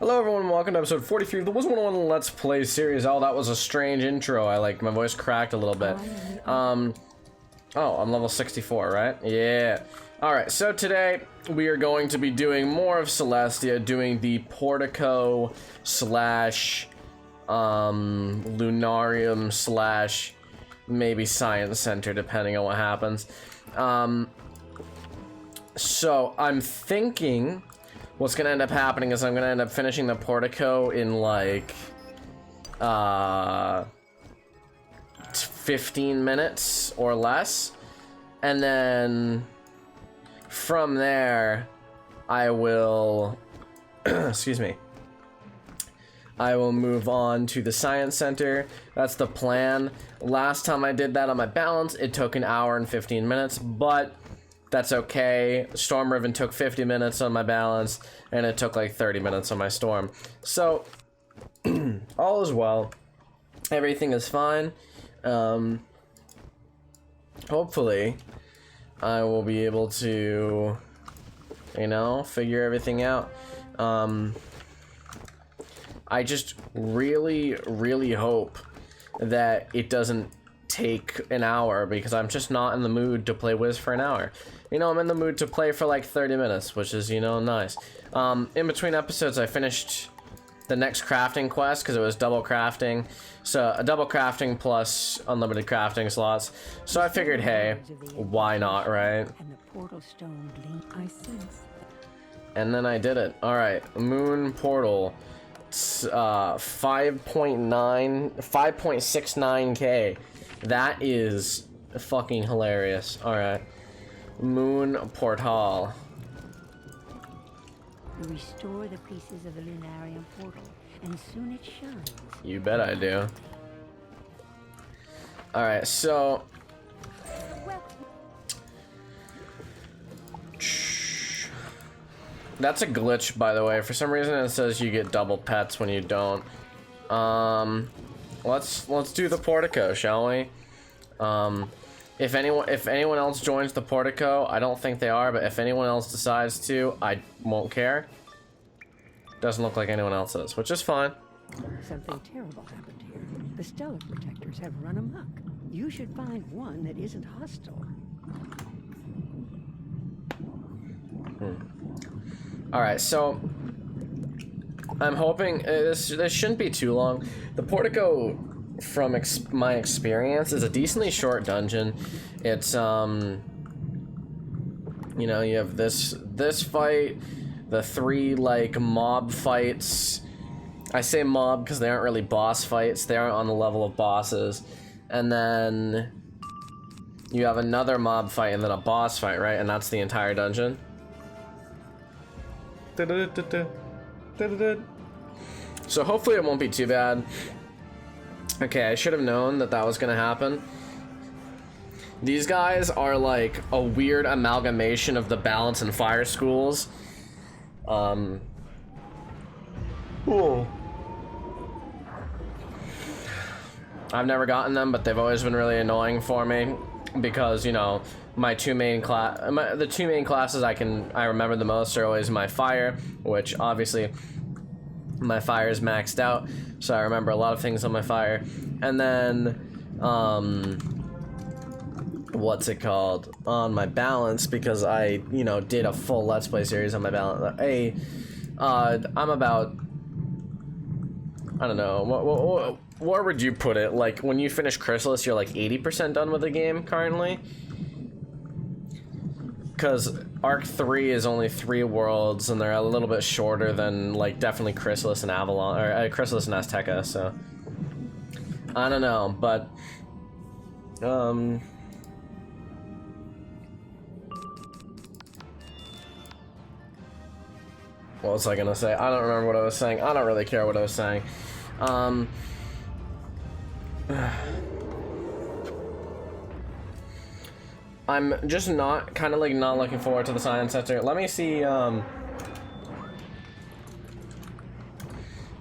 Hello everyone, welcome to episode 43 of the Wizard101 Let's Play series. Oh, that was a strange intro. My voice cracked a little bit. Oh, I'm level 64, right? Yeah. Alright, so today we are going to be doing more of Celestia, doing the Portico slash Lunarium slash maybe Science Center, depending on what happens. So I'm thinking what's gonna end up happening is I'm gonna end up finishing the Portico in like 15 minutes or less, and then from there I will excuse me, I will move on to the Science Center. That's the plan. Last time I did that on my balance, it took an hour and 15 minutes, but that's okay. Storm Riven took 50 minutes on my balance, and it took like 30 minutes on my storm. So, all is well. Everything is fine. Hopefully, I will be able to, you know, figure everything out. I just really, really hope that it doesn't take an hour, because I'm just not in the mood to play Wiz for an hour. You know, I'm in the mood to play for like 30 minutes, which is, you know, nice. In between episodes, I finished the next crafting quest because it was double crafting. So a double crafting plus unlimited crafting slots. So I figured, hey, why not, right? And then I did it. All right, Moon Portal. It's 5.69K. That is fucking hilarious. All right, Moon Portal. Restore the pieces of the Lunarium portal, and soon it shines. You bet I do. All right, so that's a glitch, by the way. For some reason, it says you get double pets when you don't. Let's do the Portico, shall we? If anyone else joins the Portico, I don't think they are, but if anyone else decides to, I won't care. Doesn't look like anyone else is, which is fine. Something terrible happened here. The Stellar Protectors have run amok. You should find one that isn't hostile. All right, so I'm hoping this shouldn't be too long. The Portico, from my experience, is a decently short dungeon. It's you know, you have this fight, the 3 like mob fights. I say mob because they aren't really boss fights. They aren't on the level of bosses. And then you have another mob fight and then a boss fight, right? And that's the entire dungeon. So hopefully it won't be too bad. Okay, I should have known that that was gonna happen. These guys are like a weird amalgamation of the Balance and Fire schools. Cool. I've never gotten them, but they've always been really annoying for me because, you know, the two main classes I remember the most are always my Fire, which obviously my Fire is maxed out, so I remember a lot of things on my Fire. And then what's it called, on my Balance, because I, you know, did a full Let's Play series on my Balance. I'm about, I don't know, where would you put it? Like, when you finish Chrysalis, you're like 80% done with the game currently? Because Arc 3 is only 3 worlds, and they're a little bit shorter than, like, definitely Chrysalis and Avalon, or Chrysalis and Azteca, so I don't know, but what was I gonna say? I don't remember what I was saying. I don't really care what I was saying. I'm just not looking forward to the Science Center. Let me see. I'm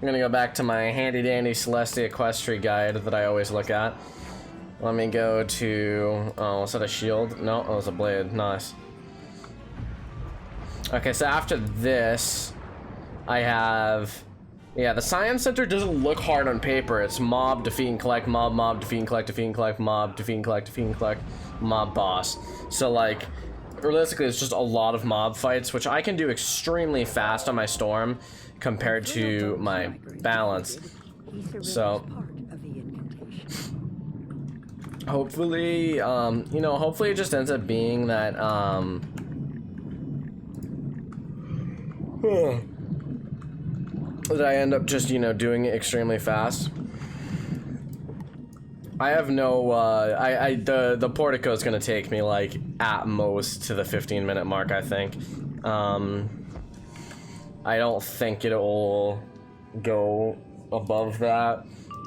gonna go back to my handy dandy Celestia quest tree guide that I always look at. Let me go to, oh, was that a shield? No, it was a blade. Nice. Okay, so after this, I have Yeah, the Science Center doesn't look hard on paper. It's mob, defeat and collect, mob, mob, defeat and collect, defeat and collect, mob, defeat and collect, defeat and collect, mob, boss. So, like, realistically, it's just a lot of mob fights, which I can do extremely fast on my Storm compared to my balance. So, hopefully, you know, hopefully it just ends up being that, that I end up just, you know, doing it extremely fast. I have no, the portico is gonna take me, like, at most to the 15-minute mark, I think. I don't think it'll go above that.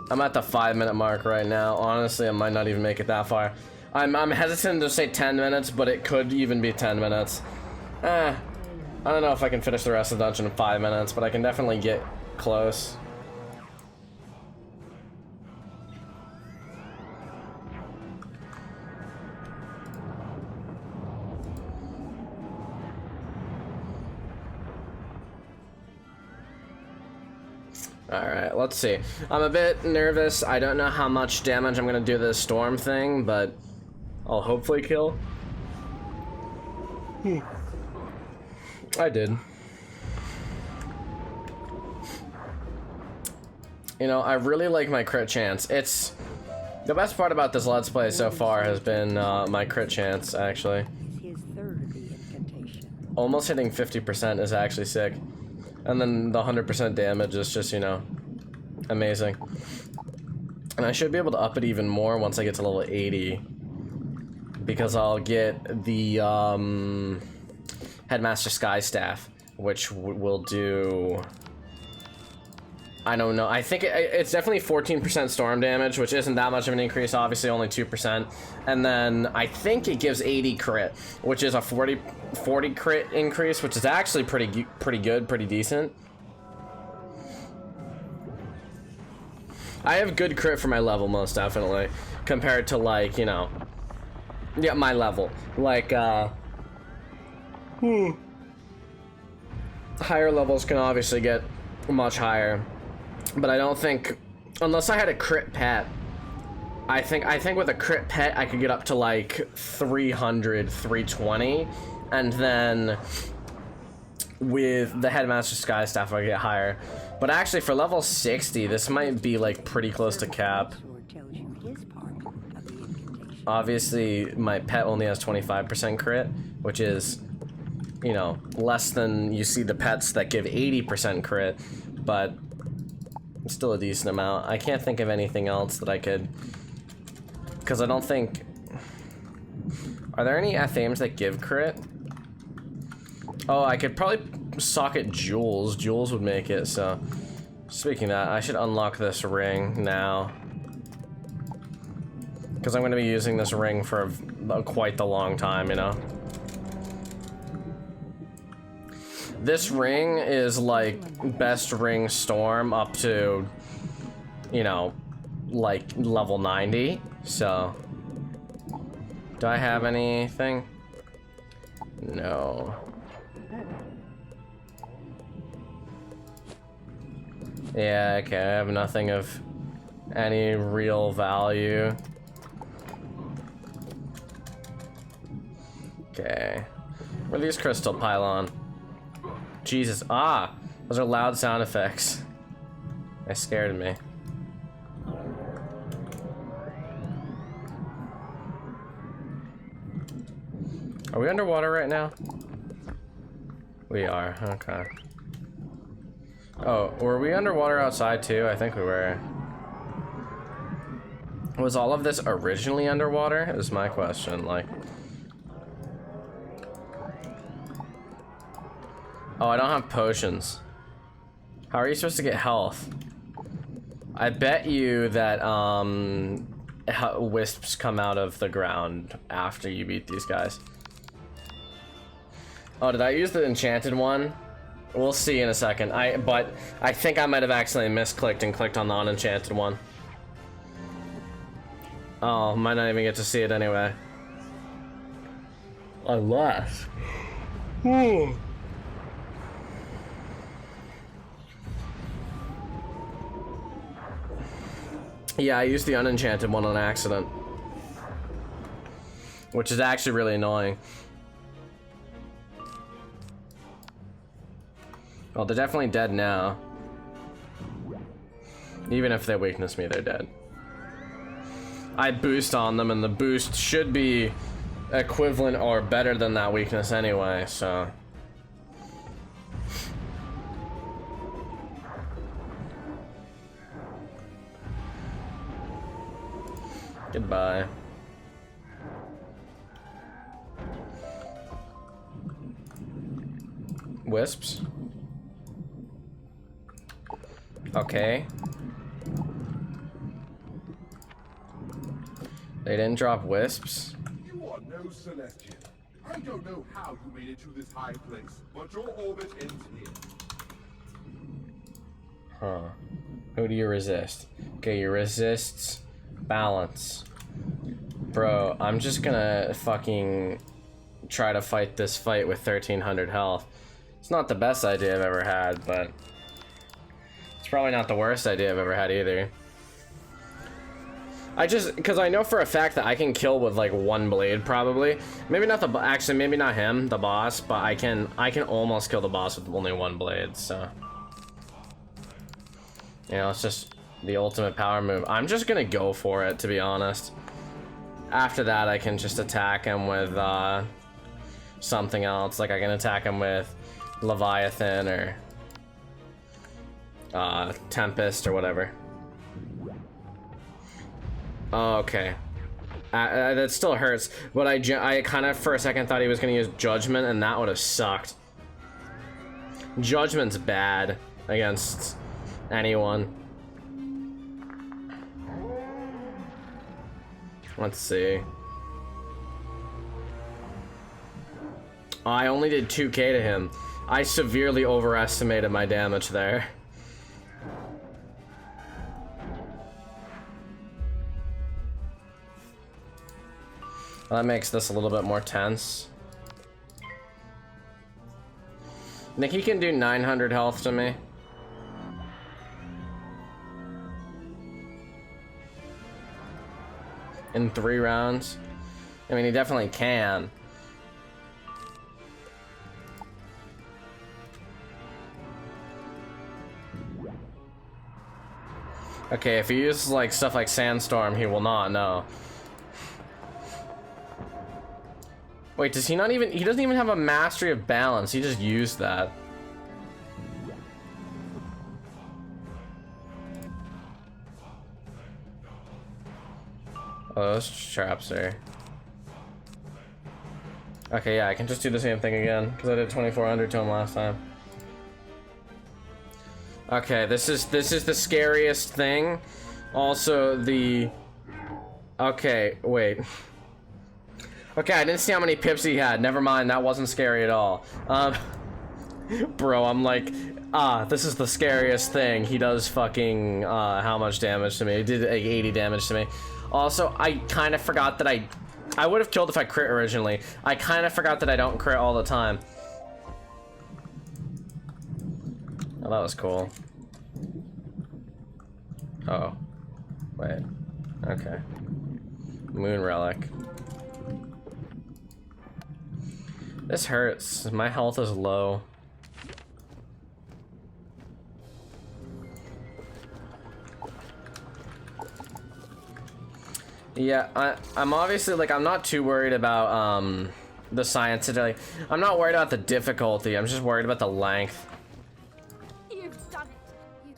I'm at the 5-minute mark right now. Honestly, I might not even make it that far. I'm hesitant to say 10 minutes, but it could even be 10 minutes. I don't know if I can finish the rest of the dungeon in 5 minutes, but I can definitely get close. Alright, let's see. I'm a bit nervous. I don't know how much damage I'm gonna do this storm thing, but I'll hopefully kill. I did. You know, I really like my crit chance. It's the best part about this Let's Play so far has been my crit chance, actually. Almost hitting 50% is actually sick. And then the 100% damage is just, you know, amazing. And I should be able to up it even more once I get to level 80. Because I'll get the, Headmaster Sky Staff, which will do... I don't know. I think it's definitely 14% storm damage, which isn't that much of an increase, obviously only 2%. And then I think it gives 80 crit, which is a 40 crit increase, which is actually pretty good, pretty decent. I have good crit for my level, most definitely, compared to, like, you know, yeah, my level. Like, higher levels can obviously get much higher. But I don't think, unless I had a crit pet, I think with a crit pet I could get up to like 300, 320, and then with the Headmaster Sky Staff I get higher. But actually for level 60, this might be like pretty close to cap. Obviously my pet only has 25% crit, which is, you know, less than you see the pets that give 80% crit, but still a decent amount. I can't think of anything else that I could, because I don't think... Are there any F-aims that give crit? Oh, I could probably socket Jules. Jules would make it, so... Speaking of that, I should unlock this ring now. Because I'm going to be using this ring for quite the long time, you know? This ring is like best ring storm up to, you know, like level 90. So, do I have anything? No. Yeah, okay, I have nothing of any real value. Okay. Where are these crystal pylon? Jesus, those are loud sound effects. They scared me. Are we underwater right now? We are, okay. Oh, were we underwater outside too? I think we were. Was all of this originally underwater? Is my question, like... Oh, I don't have potions. How are you supposed to get health? I bet you that, wisps come out of the ground after you beat these guys. Oh, did I use the enchanted one? We'll see in a second. But I think I might have accidentally misclicked and clicked on the unenchanted one. Oh, might not even get to see it anyway. Unless... Yeah, I used the unenchanted one on accident. Which is actually really annoying. Well, they're definitely dead now. Even if they weakness me, they're dead. I boost on them, and the boost should be equivalent or better than that weakness anyway, so... Goodbye. Wisps. Okay. They didn't drop wisps. You are no Celestian. I don't know how you made it to this high place, but your orbit ends here. Huh. Who do you resist? Okay, you resists balance. Bro, I'm just gonna fucking try to fight this fight with 1300 health. It's not the best idea I've ever had, but it's probably not the worst idea I've ever had either. Because I know for a fact that I can kill with like one blade probably. Maybe not actually maybe not him, the boss, but I can almost kill the boss with only one blade, so. You know, it's just the ultimate power move. I'm just gonna go for it, to be honest. After that, I can just attack him with something else. Like I can attack him with Leviathan or Tempest or whatever. Oh, okay. That still hurts, but I kind of for a second thought he was gonna use Judgment, and that would have sucked. Judgment's bad against anyone. Let's see. I only did 2k to him. I severely overestimated my damage there. Well, that makes this a little bit more tense. I think he can do 900 health to me. In 3 rounds. I mean, he definitely can. Okay, if he uses like stuff like Sandstorm, he will not, no. Wait, does he not even, he doesn't even have a mastery of balance, he just used that. Oh, those traps are... Okay, yeah, I can just do the same thing again, because I did 2400 to him last time. Okay, this is the scariest thing. Also, the... Okay, wait. Okay, I didn't see how many pips he had. Never mind, that wasn't scary at all. Bro, I'm like, this is the scariest thing. He does fucking, how much damage to me? He did like 80 damage to me. Also, I kind of forgot that I would have killed if I crit originally. I kind of forgot that I don't crit all the time. Oh, that was cool. Oh. Wait. Okay. Moon relic. This hurts. My health is low. Yeah, I'm obviously, like, I'm not too worried about, the science today. I'm not worried about the difficulty, I'm just worried about the length. You've done it.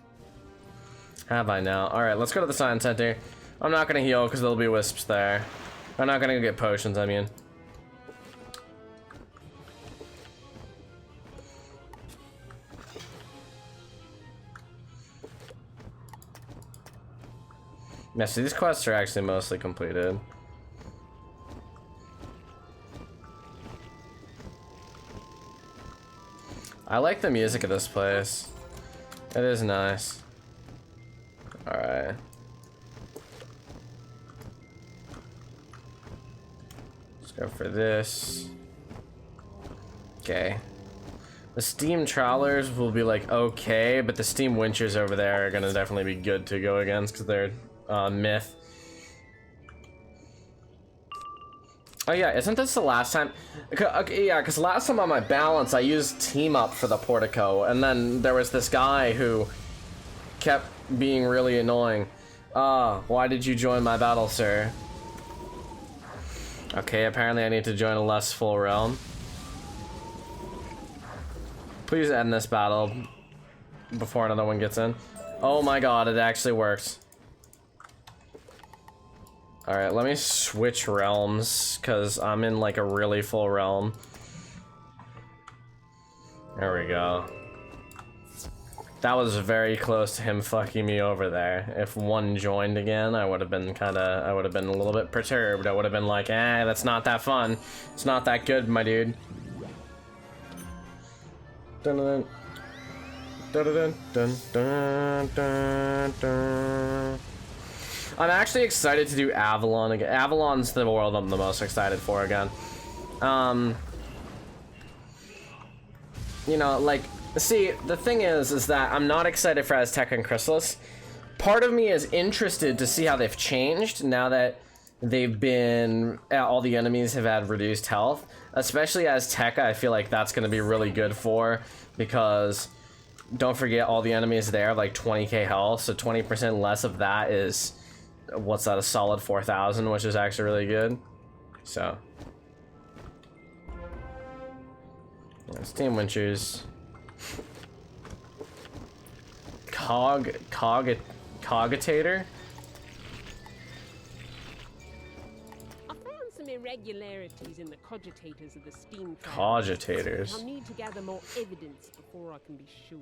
Have I now? Alright, let's go to the science center. I'm not gonna heal because there'll be wisps there. I'm not gonna go get potions, I mean. Yeah, so these quests are actually mostly completed. I like the music of this place. It is nice. Alright. Let's go for this. Okay. The steam trawlers will be like okay, but the steam winchers over there are gonna definitely be good to go against because they're myth. Oh yeah, isn't this the last time? Okay, yeah, because last time on my balance I used team up for the portico, and then there was this guy who kept being really annoying. Why did you join my battle, sir? Okay, apparently I need to join a less full realm. Please end this battle before another one gets in. Oh my god, it actually works. Alright, let me switch realms, because I'm in like a really full realm. There we go. That was very close to him fucking me over there. If one joined again, I would have been I would have been a little bit perturbed. I would have been like, that's not that fun. It's not that good, my dude. Dun dun dun dun dun dun dun dun. I'm actually excited to do Avalon again. Avalon's the world I'm the most excited for again. You know, like, see, the thing is that I'm not excited for Aztec and Chrysalis. Part of me is interested to see how they've changed now that they've been, all the enemies have had reduced health. Especially Azteca, I feel like that's going to be really good for, because don't forget all the enemies there have like 20k health, so 20% less of that is, what's that, a solid 4,000, which is actually really good. So it's Team Winchers. Cogitator? I found some irregularities in the cogitators of the steam trap. Cogitators. I'll need to gather more evidence before I can be sure.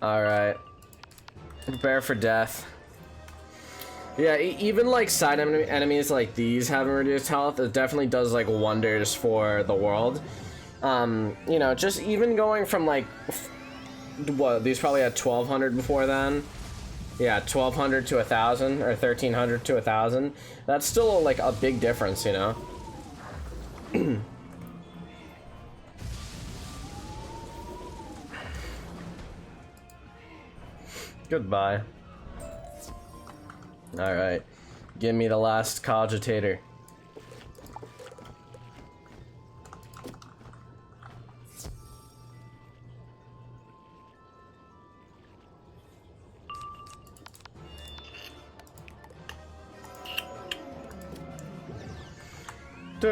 Alright. Prepare for death. Yeah, even like side enemies like these having reduced health, it definitely does like wonders for the world. You know, just even going from like, what, these probably had 1200 before then? Yeah, 1200 to 1000, or 1300 to 1000. That's still like a big difference, you know? Goodbye. Alright. Give me the last cogitator. The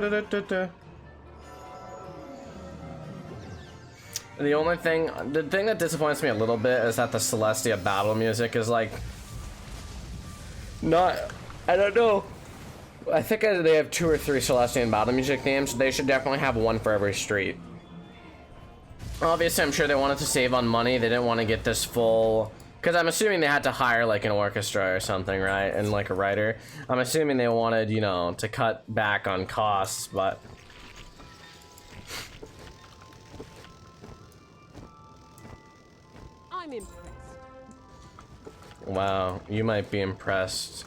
thing that disappoints me a little bit is that the Celestia battle music is like not, I don't know. I think they have 2 or 3 Celestian battle music themes. They should definitely have one for every street. Obviously, I'm sure they wanted to save on money. They didn't want to get this full, because I'm assuming they had to hire like an orchestra or something, right? And like a writer. I'm assuming they wanted, you know, to cut back on costs, but I'm impressed. wow, you might be impressed,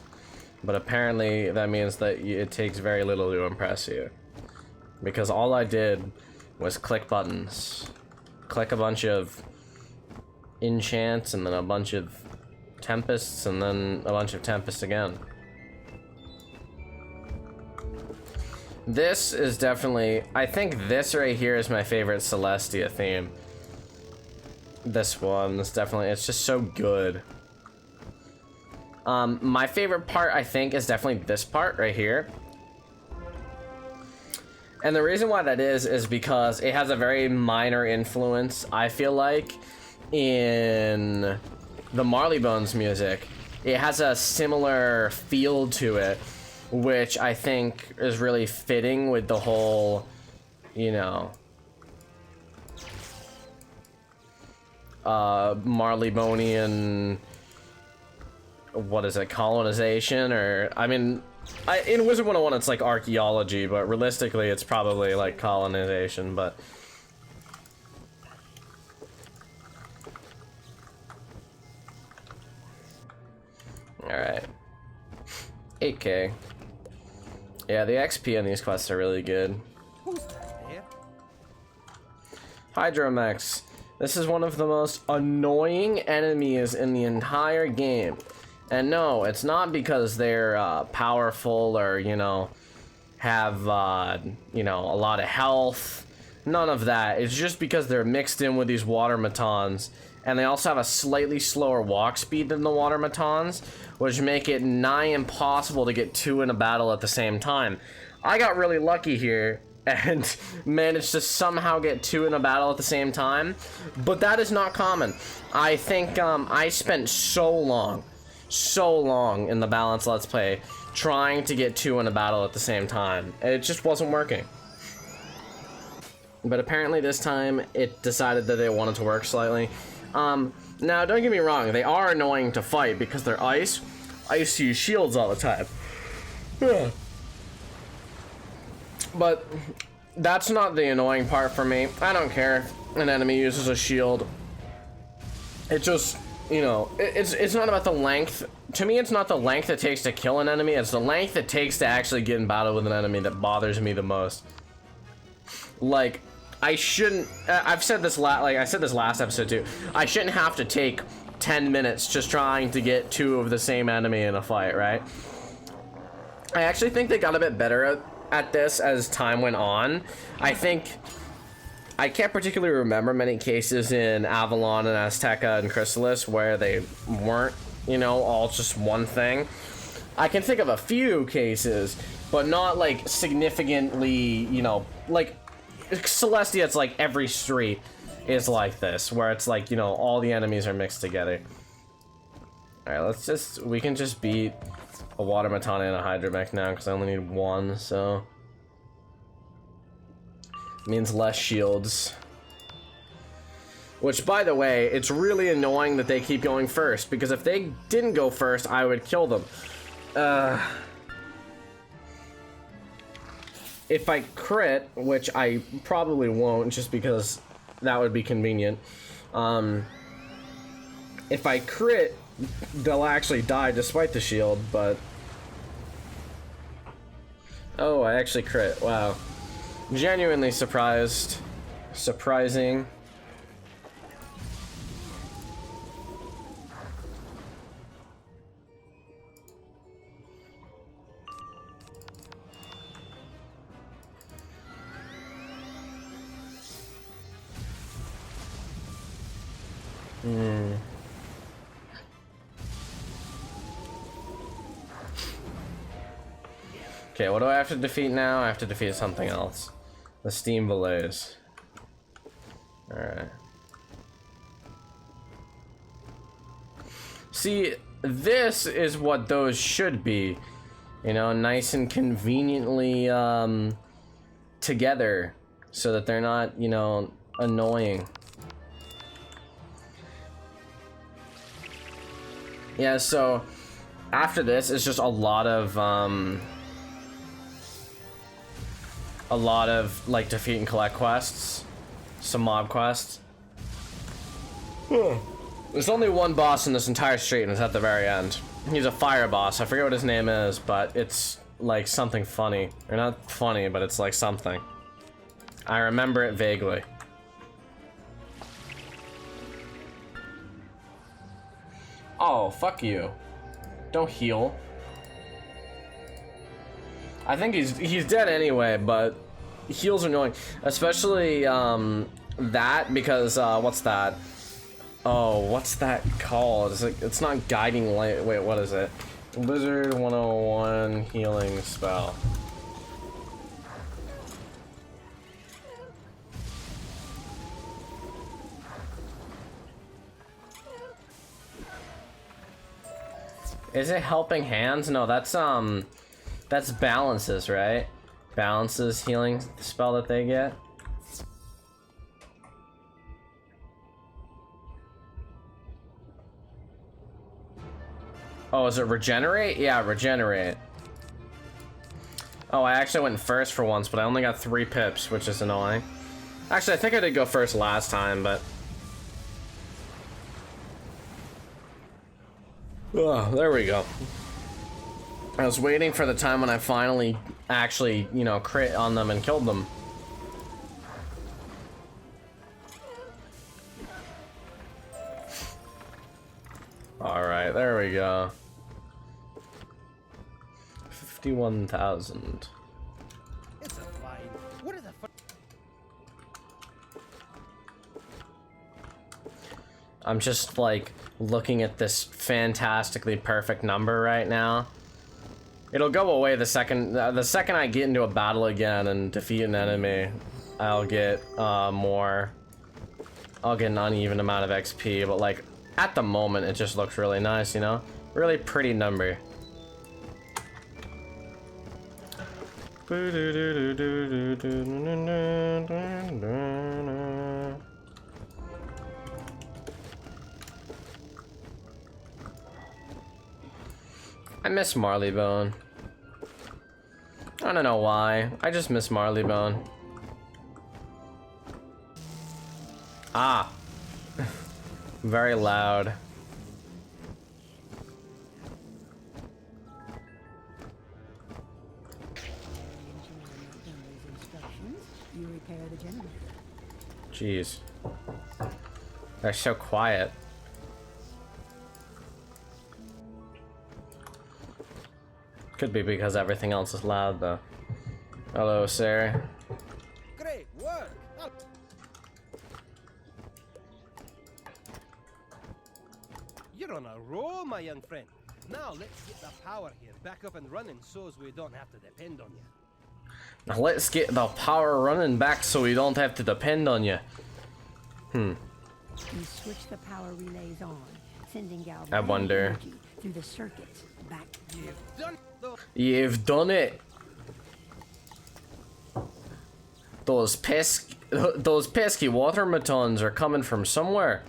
but apparently that means that it takes very little to impress you, because all I did was click buttons, click a bunch of enchants, and then a bunch of tempests, and then a bunch of tempests again. This is definitely, I think this right here is my favorite Celestia theme. This one is definitely, it's just so good. My favorite part, I think, is definitely this part right here. And the reason why that is because it has a very minor influence, I feel like, in the Marleybones music. It has a similar feel to it, which I think is really fitting with the whole, you know, Marleybonian, what is it, colonization, or, I mean, in Wizard101 it's like archaeology, but realistically it's probably like colonization, but alright. 8k. Yeah, the XP on these quests are really good. Hydromex. This is one of the most annoying enemies in the entire game. And no, it's not because they're powerful or, you know, have, you know, a lot of health. None of that. It's just because they're mixed in with these watermatons. And they also have a slightly slower walk speed than the watermatons, which make it nigh impossible to get two in a battle at the same time. I got really lucky here and managed to somehow get two in a battle at the same time, but that is not common. I think I spent so long in the Balance Let's Play trying to get two in a battle at the same time. It just wasn't working. But apparently this time it decided that it wanted to work slightly. Now don't get me wrong, they are annoying to fight because they're ice. I used to use shields all the time. But that's not the annoying part for me. I don't care if an enemy uses a shield. It just, you know, it's not about the length. To me, it's not the length it takes to kill an enemy. It's the length it takes to actually get in battle with an enemy that bothers me the most. Like, I shouldn't. I've said this I said this last episode too. I shouldn't have to take 10 minutes just trying to get two of the same enemy in a fight, right? I actually think they got a bit better at this as time went on. I can't particularly remember many cases in Avalon and Azteca and Chrysalis where they weren't, you know, all just one thing. I can think of a few cases, but not like significantly, you know, like Celestia, it's like every street is like this, where it's like, you know, all the enemies are mixed together. Alright, we can just beat a Watermaton and a Hydramech now, because I only need one, so... means less shields. Which, by the way, it's really annoying that they keep going first, because if they didn't go first, I would kill them. If I crit, which I probably won't, just because that would be convenient. If I crit, they'll actually die despite the shield, but... oh, I actually crit. Wow. Genuinely surprised. Surprising. Okay, what do I have to defeat now? I have to defeat something else. The Steam Valaise. Alright. See, this is what those should be. You know, nice and conveniently together, so that they're not, you know, annoying. Yeah, so after this it's just a lot of like defeat and collect quests, some mob quests. There's only one boss in this entire street, and it's at the very end. He's a fire boss. I forget what his name is, but it's like something funny. Or not funny, but it's like something. I remember it vaguely. Oh, fuck you. Don't heal. I think he's dead anyway, but heals are annoying. Especially that, because what's that? Oh, what's that called? It's not guiding light. Wait, what is it? Wizard101 healing spell. Is it helping hands? No, that's balances, right? Balances healing spell that they get. Oh, is it regenerate? Yeah, regenerate. Oh, I actually went first for once, but I only got 3 pips, which is annoying. Actually, I think I did go first last time, but... oh, there we go. I was waiting for the time when I finally actually, you know, crit on them and killed them. Alright, there we go. 51,000. It's a fine. What is a I'm just like looking at this fantastically perfect number right now. It'll go away the second I get into a battle again and defeat an enemy. I'll get more. I'll get an uneven amount of XP, but like at the moment it just looks really nice, you know? Really pretty number. I miss Marleybone. I don't know why. I just miss Marleybone. Ah. Very loud. You repair the generator. Jeez. They're so quiet. Could be because everything else is loud though. Hello, sir. great work? You're on a roll, my young friend. Now let's get the power here back up and running so as we don't have to depend on you. Now let's get the power running back so we don't have to depend on you. You switch the power relays on, sending galvanic I wonder. energy through the circuits back. You've done the You've done it. Those pesky water matons are coming from somewhere.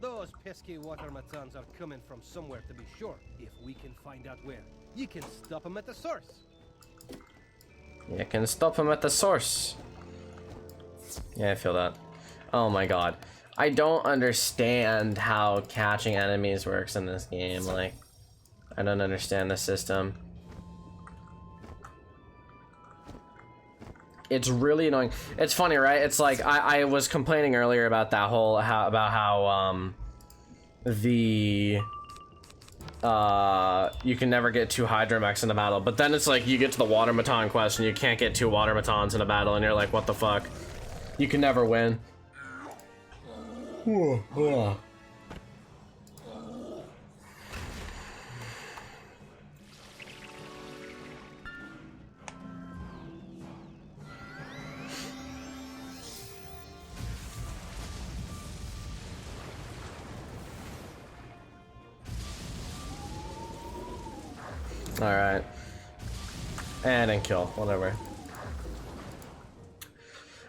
Those pesky watermatons are coming from somewhere, to be sure. If we can find out where, you can stop them at the source. You can stop them at the source. Yeah, I feel that. Oh my god. I don't understand how catching enemies works in this game. Like, I don't understand the system. It's really annoying. It's funny, right? It's like I was complaining earlier about that whole how you can never get two hydromechs in a battle, but then it's like you get to the watermaton quest and you can't get two watermatons in a battle, and you're like, what the fuck? You can never win. Alright. And kill, whatever.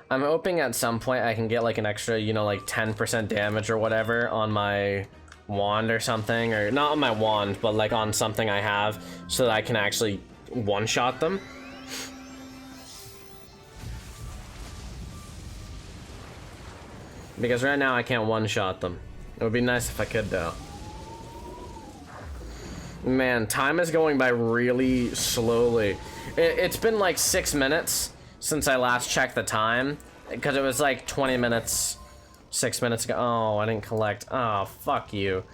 I'm hoping at some point I can get like an extra, you know, like 10% damage or whatever on my wand or something. Or not on my wand, but like on something I have, so that I can actually one-shot them. Because right now I can't one-shot them. It would be nice if I could though. Man, time is going by really slowly. It's been like 6 minutes since I last checked the time, because it was like 20 minutes 6 minutes ago. Oh, I didn't collect. Oh, fuck you.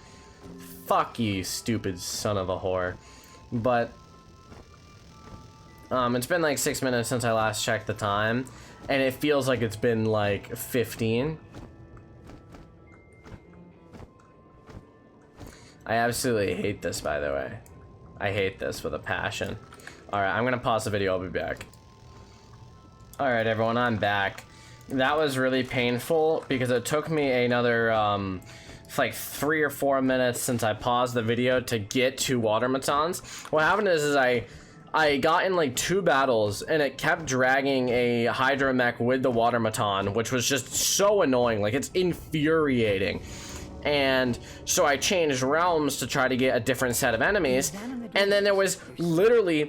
Fuck you, stupid son of a whore. But it's been like 6 minutes since I last checked the time, and it feels like it's been like 15. I absolutely hate this, by the way. I hate this with a passion. Alright, I'm gonna pause the video, I'll be back. Alright, everyone, I'm back. That was really painful because it took me another, like 3 or 4 minutes since I paused the video to get to watermatons. What happened is I got in like 2 battles and it kept dragging a hydromech with the watermaton, which was just so annoying. Like, it's infuriating. And so I changed realms to try to get a different set of enemies, and then there was literally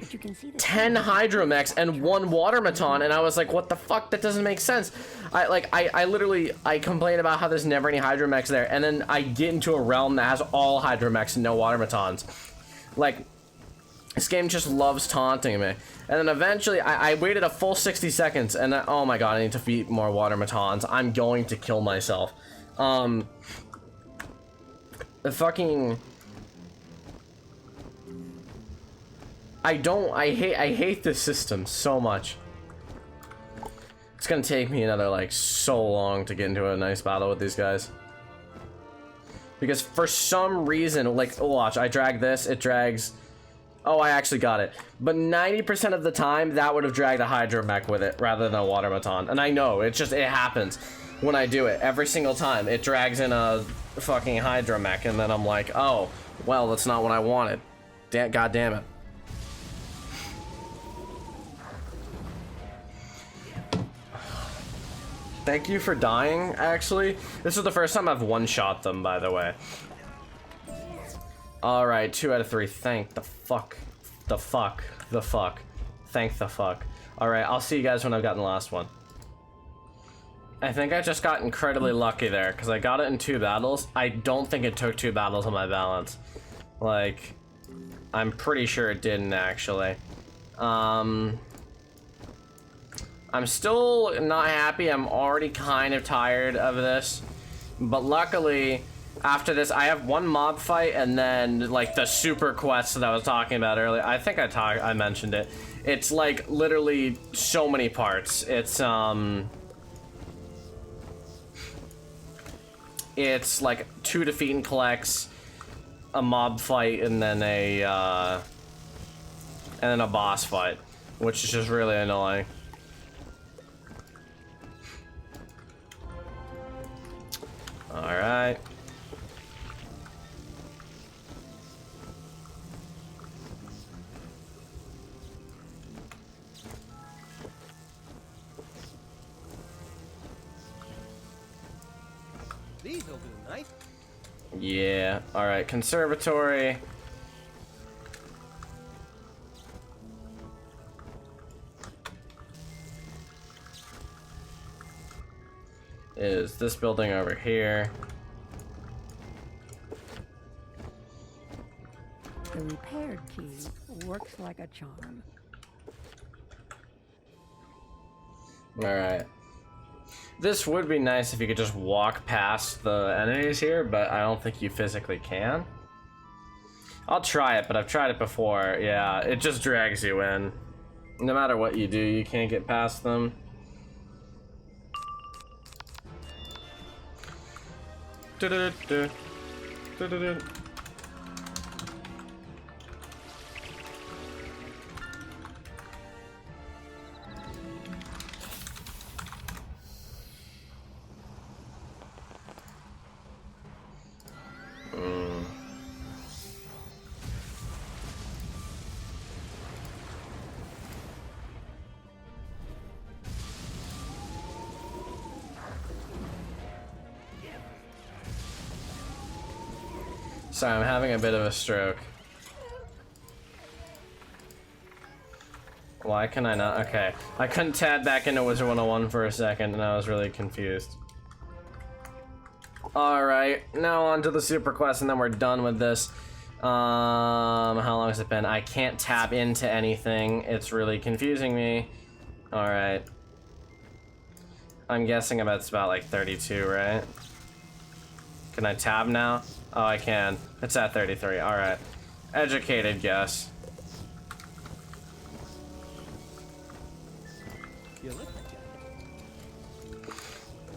10 hydromechs and 1 watermaton, and I was like, what the fuck? That doesn't make sense. I literally complain about how there's never any hydromechs there, and then I get into a realm that has all hydromechs and no watermatons. Like, this game just loves taunting me. And then eventually I waited a full 60 seconds, and oh my god, I need to beat more watermatons. I'm going to kill myself. The fucking... I hate this system so much. It's gonna take me another, like, so long to get into a nice battle with these guys. Because for some reason, like, watch, I drag this, it drags... Oh, I actually got it. But 90% of the time, that would have dragged a hydromech with it, rather than a watermaton. And I know, it happens when I do it. Every single time, it drags in a fucking hydromech, and then I'm like, oh, well, that's not what I wanted. God damn it. Thank you for dying, actually. This is the first time I've one-shot them, by the way. Alright, 2 out of 3. Thank the fuck. The fuck. The fuck. Thank the fuck. Alright, I'll see you guys when I've gotten the last one. I think I just got incredibly lucky there, because I got it in 2 battles. I don't think it took 2 battles on my balance. Like, I'm pretty sure it didn't, actually. I'm still not happy. I'm already kind of tired of this. But luckily, after this, I have 1 mob fight and then, like, the super quest that I was talking about earlier. I think I mentioned it. It's, like, literally so many parts. It's like 2 defeat and collects, a mob fight, and then a boss fight, which is just really annoying. Alright. These will do nice. Yeah, alright, conservatory. Is this building over here? The repaired key works like a charm. Alright. This would be nice if you could just walk past the enemies here, but I don't think you physically can. I'll try it, but I've tried it before. Yeah, it just drags you in. No matter what you do, you can't get past them. Du-du-du-du. Du-du-du. Sorry, I'm having a bit of a stroke. Why can I not? Okay. I couldn't tab back into Wizard101 for a second and I was really confused. Alright, now on to the super quest and then we're done with this. How long has it been? I can't tab into anything. It's really confusing me. Alright. I'm guessing it's about like 32, right? Can I tab now? Oh, I can. It's at 33. Alright. Educated guess.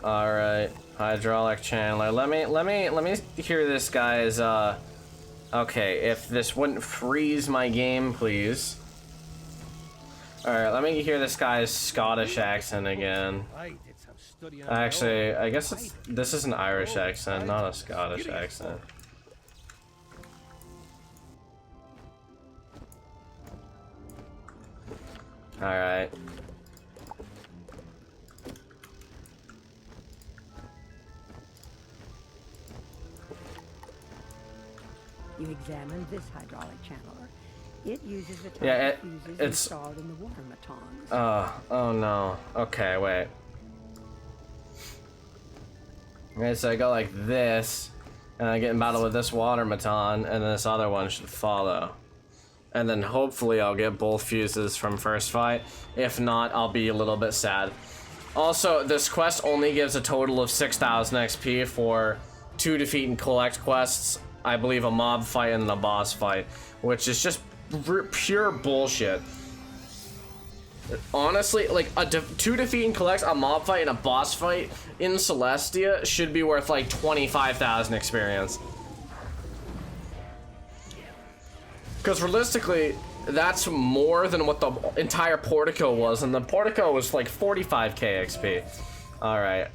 Alright. Hydraulic channeler. Let me hear this guy's okay, if this wouldn't freeze my game, please. Alright, let me hear this guy's Scottish accent again. Actually, I guess this is an Irish accent, not a Scottish accent. Alright. You examine this hydraulic channeler. It uses the type Yeah, of fuses installed in the watermatons. Oh no. Okay, wait. Okay, so I go like this, and I get in battle with this watermaton, and this other one should follow. And then hopefully I'll get both fuses from first fight. If not, I'll be a little bit sad. Also, this quest only gives a total of 6,000 XP for 2 defeat and collect quests. I believe a mob fight and then a boss fight, which is just pure bullshit. Honestly, like, two defeating collects, a mob fight, and a boss fight in Celestia should be worth like 25,000 experience. Because realistically, that's more than what the entire Portico was, and the Portico was like 45k XP. Alright.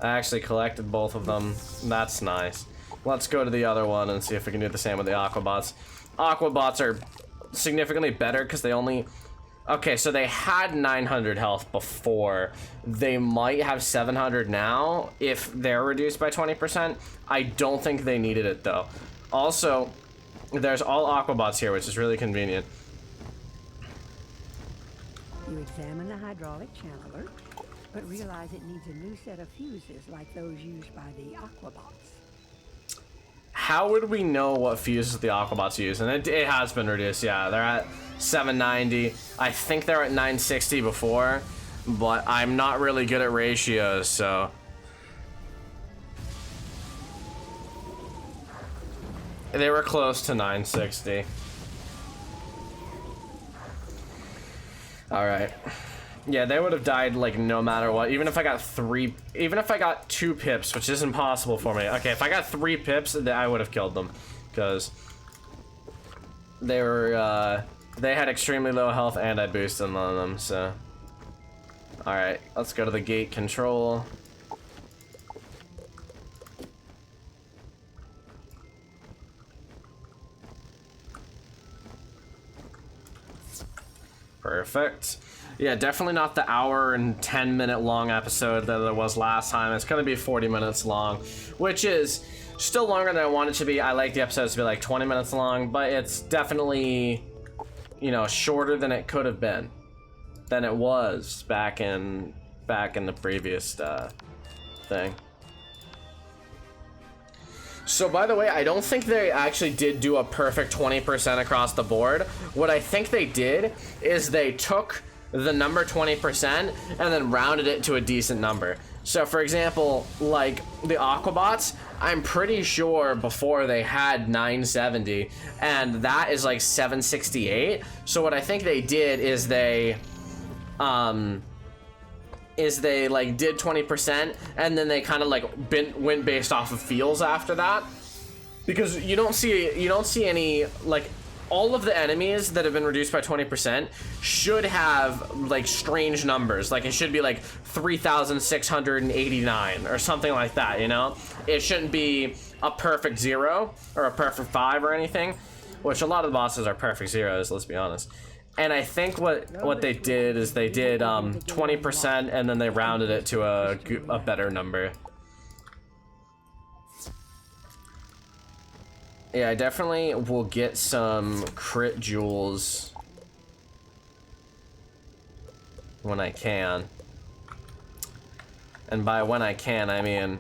I actually collected both of them. That's nice. Let's go to the other one and see if we can do the same with the Aquabots. Aquabots are significantly better because they only... Okay, so they had 900 health before. They might have 700 now if they're reduced by 20%. I don't think they needed it though. Also, there's all Aquabots here, which is really convenient. You examine the hydraulic channeler, but realize it needs a new set of fuses like those used by the Aquabots. How would we know what fuses the Aquabots use? And it has been reduced, yeah. They're at 790. I think they're at 960 before, but I'm not really good at ratios, so... They were close to 960. Alright. Yeah, they would have died, like, no matter what. Even if I got 2 pips, which is impossible for me. Okay, if I got 3 pips, I would have killed them. Because they were, they had extremely low health and I boosted on them, so. Alright, let's go to the gate control. Perfect. Yeah, definitely not the hour and 10-minute long episode that it was last time. It's gonna be 40 minutes long, which is still longer than I want it to be. I like the episodes to be like 20 minutes long, but it's definitely, you know, shorter than it could have been, than it was back in the previous thing. So, by the way, I don't think they actually did do a perfect 20% across the board. What I think they did is they took the number 20% and then rounded it to a decent number. So, for example, like the Aquabots, I'm pretty sure before they had 970, and that is like 768. So what I think they did is they like did 20% and then they kind of like went based off of feels after that, because you don't see any, like, all of the enemies that have been reduced by 20% should have like strange numbers. Like it should be like 3,689 or something like that, you know? It shouldn't be a perfect 0 or a perfect 5 or anything, which a lot of the bosses are perfect 0s, let's be honest. And I think what they did is they did 20% and then they rounded it to a better number. Yeah, I definitely will get some crit jewels when I can. And by when I can, I mean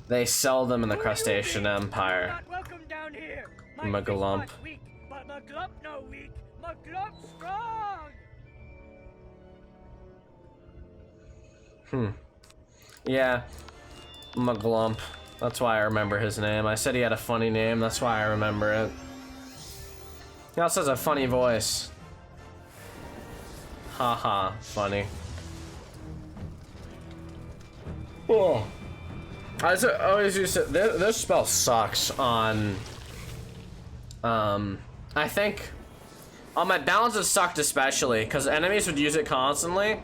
they sell them in the Crustacean Empire. Magalump. Yeah, Maglump. That's why I remember his name. I said he had a funny name, that's why I remember it. He also has a funny voice. Haha, funny. Oh. I always used to, this spell sucks on, I think, on my balance it sucked especially, because enemies would use it constantly.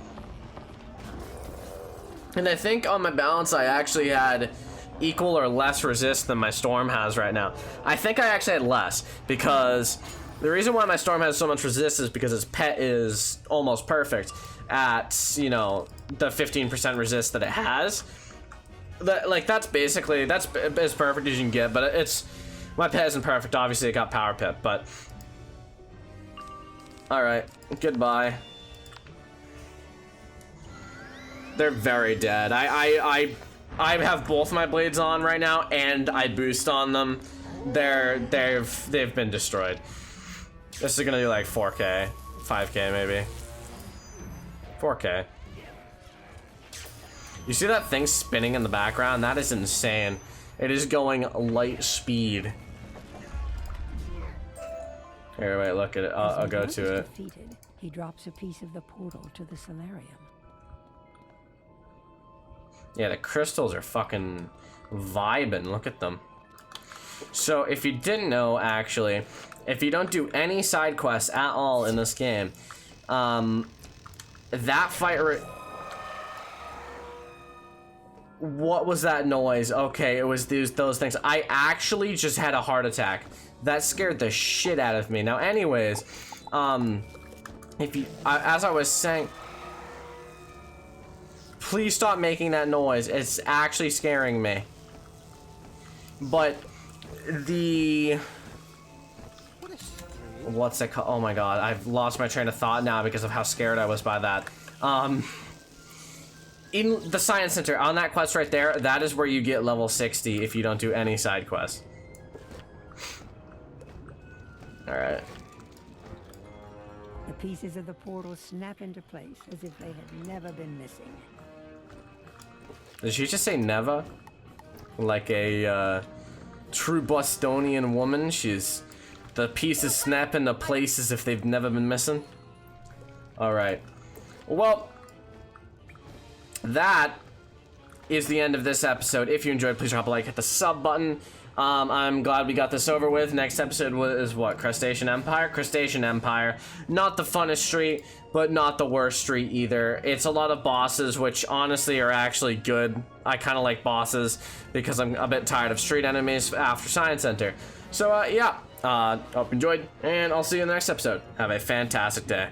And I think on my balance I actually had equal or less resist than my Storm has right now. I think I actually had less, because the reason why my Storm has so much resist is because its pet is almost perfect at, you know, the 15% resist that it has. That's basically, that's as perfect as you can get, but it's, my pet isn't perfect, obviously it got power pip, but alright, goodbye. They're very dead. I have both my blades on right now, and I boost on them. They've been destroyed. This is gonna do like 4K, 5K maybe. 4K. You see that thing spinning in the background? That is insane. It is going light speed. Here, wait, look at it. I'll go to it. Defeated, he drops a piece of the portal to the solarium. Yeah, the crystals are fucking vibing. Look at them. So, if you didn't know, actually, if you don't do any side quests at all in this game, that fight... What was that noise? Okay, it was those things. I actually just had a heart attack. That scared the shit out of me. Now, anyways, if you, as I was saying, please stop making that noise. It's actually scaring me. But what's it called? Oh my god, I've lost my train of thought now because of how scared I was by that. In the Science Center, on that quest right there, that is where you get level 60 if you don't do any side quests. Alright. The pieces of the portal snap into place as if they had never been missing. Did she just say never? Like a true Bostonian woman, the pieces snap into place as if they've never been missing. Alright. Well, that is the end of this episode. If you enjoyed, please drop a like, hit the sub button. I'm glad we got this over with. Next episode is what? Crustacean Empire? Crustacean Empire. Not the funnest street, but not the worst street either. It's a lot of bosses, which honestly are actually good. I kind of like bosses because I'm a bit tired of street enemies after Science Center. So, yeah. Hope you enjoyed, and I'll see you in the next episode. Have a fantastic day.